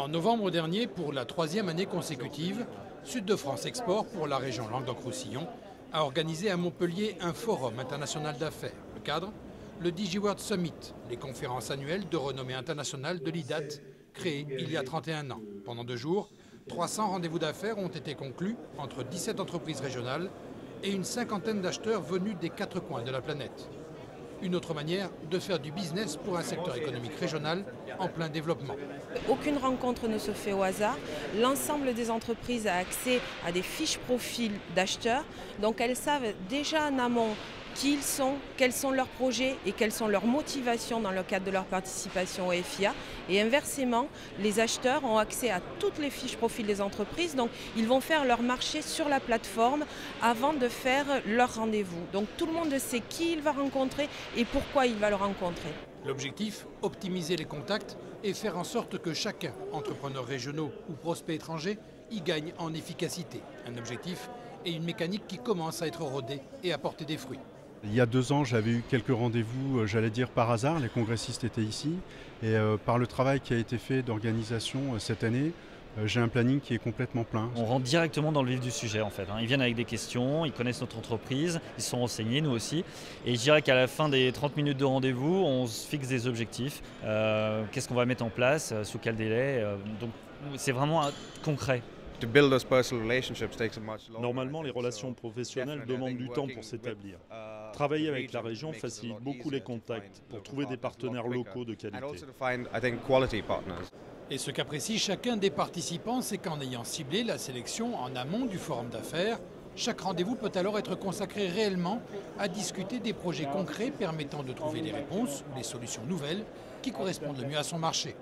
En novembre dernier, pour la troisième année consécutive, Sud de France Export, pour la région Languedoc-Roussillon, a organisé à Montpellier un forum international d'affaires. Le cadre, le DigiWorld Summit, les conférences annuelles de renommée internationale de l'IDAT, créées il y a 31 ans. Pendant 2 jours, 300 rendez-vous d'affaires ont été conclus entre 17 entreprises régionales et une cinquantaine d'acheteurs venus des 4 coins de la planète. Une autre manière de faire du business pour un secteur économique régional en plein développement. Aucune rencontre ne se fait au hasard. L'ensemble des entreprises a accès à des fiches profils d'acheteurs. Donc elles savent déjà en amont qui ils sont, quels sont leurs projets et quelles sont leurs motivations dans le cadre de leur participation au FIA. Et inversement, les acheteurs ont accès à toutes les fiches profils des entreprises. Donc ils vont faire leur marché sur la plateforme avant de faire leur rendez-vous. Donc tout le monde sait qui il va rencontrer et pourquoi il va le rencontrer. L'objectif, optimiser les contacts et faire en sorte que chacun, entrepreneurs régionaux ou prospects étrangers, y gagne en efficacité. Un objectif et une mécanique qui commence à être rodée et à porter des fruits. Il y a 2 ans, j'avais eu quelques rendez-vous, j'allais dire par hasard, les congressistes étaient ici. Et par le travail qui a été fait d'organisation cette année, j'ai un planning qui est complètement plein. On rentre directement dans le vif du sujet en fait. Ils viennent avec des questions, ils connaissent notre entreprise, ils se sont renseignés, nous aussi. Et je dirais qu'à la fin des 30 minutes de rendez-vous, on se fixe des objectifs. Qu'est-ce qu'on va mettre en place, sous quel délai. Donc c'est vraiment concret. Normalement, les relations professionnelles demandent du temps pour s'établir. Travailler avec la région facilite beaucoup les contacts pour trouver des partenaires locaux de qualité. Et ce qu'apprécie chacun des participants, c'est qu'en ayant ciblé la sélection en amont du forum d'affaires, chaque rendez-vous peut alors être consacré réellement à discuter des projets concrets permettant de trouver les réponses, les solutions nouvelles qui correspondent le mieux à son marché.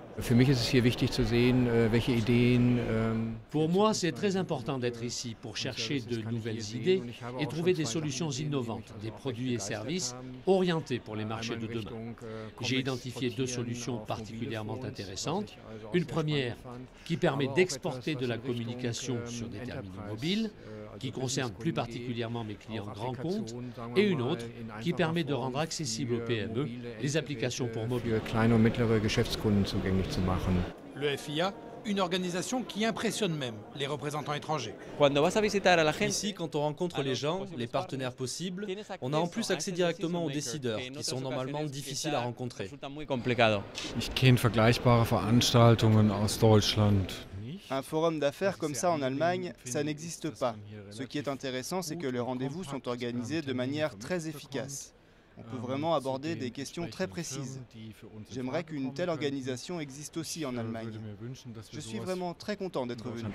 Pour moi, c'est très important d'être ici pour chercher de nouvelles idées et trouver des solutions innovantes, des produits et services orientés pour les marchés de demain. J'ai identifié 2 solutions particulièrement intéressantes. Une première qui permet d'exporter de la communication sur des terminaux mobiles, qui concerne plus particulièrement mes clients grands comptes, et une autre qui permet de rendre accessibles aux PME les applications pour mobile. Le FIA, une organisation qui impressionne même les représentants étrangers. Ici, quand on rencontre les gens, les partenaires possibles, on a en plus accès directement aux décideurs, qui sont normalement difficiles à rencontrer. Un forum d'affaires comme ça en Allemagne, ça n'existe pas. Ce qui est intéressant, c'est que les rendez-vous sont organisés de manière très efficace. On peut vraiment aborder des questions très précises. J'aimerais qu'une telle organisation existe aussi en Allemagne. Je suis vraiment très content d'être venu.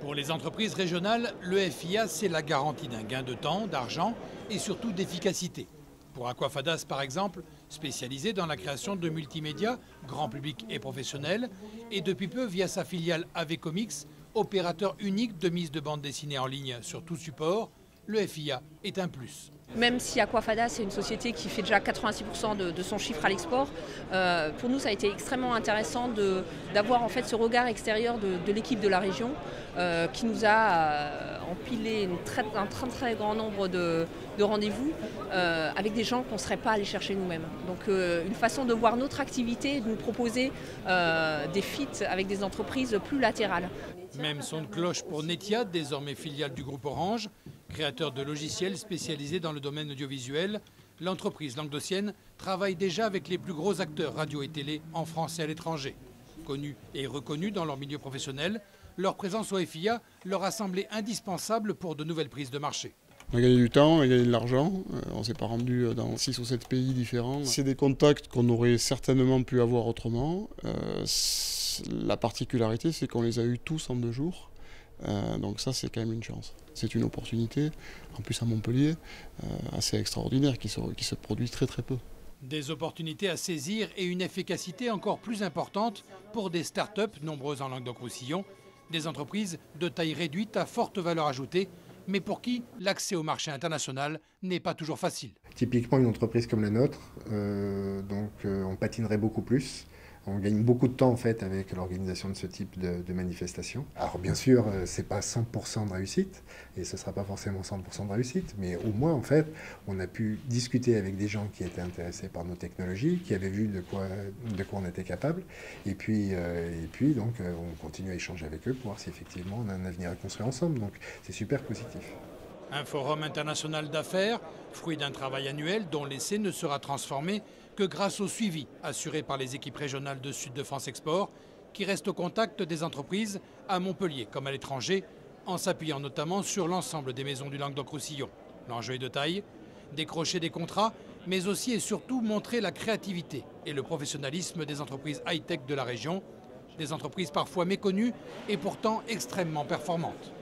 Pour les entreprises régionales, le FIA, c'est la garantie d'un gain de temps, d'argent et surtout d'efficacité. Pour Aquafadas, par exemple, spécialisé dans la création de multimédia, grand public et professionnel, et depuis peu via sa filiale Avecomics, opérateur unique de mise de bande dessinée en ligne sur tout support, le FIA est un plus. Même si Aquafadas est une société qui fait déjà 86% de son chiffre à l'export, pour nous ça a été extrêmement intéressant d'avoir en fait ce regard extérieur de l'équipe de la région qui nous a empilé un très grand nombre de rendez-vous avec des gens qu'on ne serait pas allés chercher nous-mêmes. Donc une façon de voir notre activité et de nous proposer des feats avec des entreprises plus latérales. Même son de cloche pour Netia, désormais filiale du groupe Orange, créateur de logiciels spécialisés dans le domaine audiovisuel, l'entreprise languedocienne travaille déjà avec les plus gros acteurs radio et télé en France et à l'étranger. Connus et reconnus dans leur milieu professionnel, leur présence au FIA leur a semblé indispensable pour de nouvelles prises de marché. On a gagné du temps, on a gagné de l'argent, on ne s'est pas rendu dans 6 ou 7 pays différents. C'est des contacts qu'on aurait certainement pu avoir autrement. La particularité, c'est qu'on les a eus tous en 2 jours. Donc ça, c'est quand même une chance. C'est une opportunité, en plus à Montpellier, assez extraordinaire, qui se produit très très peu. Des opportunités à saisir et une efficacité encore plus importante pour des start-up nombreuses en Languedoc-Roussillon, des entreprises de taille réduite à forte valeur ajoutée, mais pour qui l'accès au marché international n'est pas toujours facile. Typiquement une entreprise comme la nôtre, on patinerait beaucoup plus. On gagne beaucoup de temps en fait avec l'organisation de ce type de manifestations. Alors bien sûr, c'est pas 100% de réussite et ce sera pas forcément 100% de réussite, mais au moins en fait, on a pu discuter avec des gens qui étaient intéressés par nos technologies, qui avaient vu de quoi on était capable, et puis donc on continue à échanger avec eux pour voir si effectivement on a un avenir à construire ensemble. Donc c'est super positif. Un forum international d'affaires, fruit d'un travail annuel dont l'essai ne sera transformé que grâce au suivi assuré par les équipes régionales de Sud de France Export, qui restent au contact des entreprises à Montpellier comme à l'étranger, en s'appuyant notamment sur l'ensemble des maisons du Languedoc-Roussillon. L'enjeu est de taille, décrocher des contrats, mais aussi et surtout montrer la créativité et le professionnalisme des entreprises high-tech de la région, des entreprises parfois méconnues et pourtant extrêmement performantes.